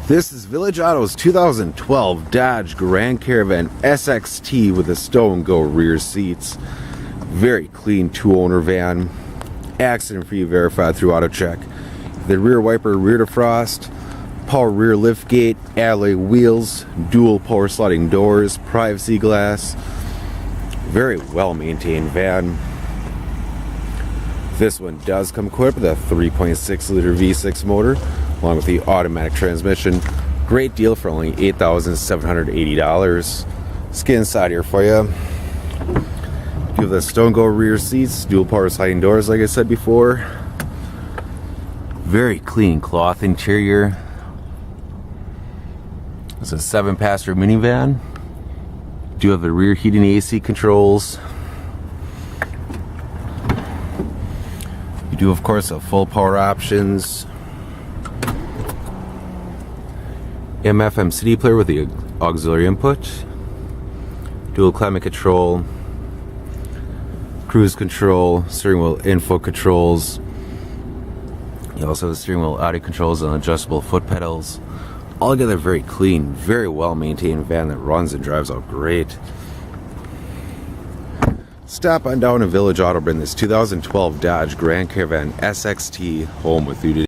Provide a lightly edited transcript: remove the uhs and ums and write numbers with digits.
This is Village Auto's 2012 Dodge Grand Caravan SXT with the stow and go rear seats. Very clean two-owner van. Accident-free, verified through AutoCheck. The rear wiper, rear defrost, power rear liftgate, alloy wheels, dual power sliding doors, privacy glass. Very well-maintained van. This one does come equipped with a 3.6 liter V6 motor along with the automatic transmission. Great deal for only $8,780. Let's get inside here for you. Give the stow and go rear seats, dual power sliding doors like I said before. Very clean cloth interior. It's a 7-passenger minivan. Do have the rear heating AC controls. You do of course have full power options. AM/FM CD player with the auxiliary input. Dual climate control. Cruise control. Steering wheel info controls. You also have steering wheel audio controls and adjustable foot pedals. Altogether very clean, very well maintained van that runs and drives out great. Stop on down to Village Auto, bring this 2012 Dodge Grand Caravan SXT home with you today.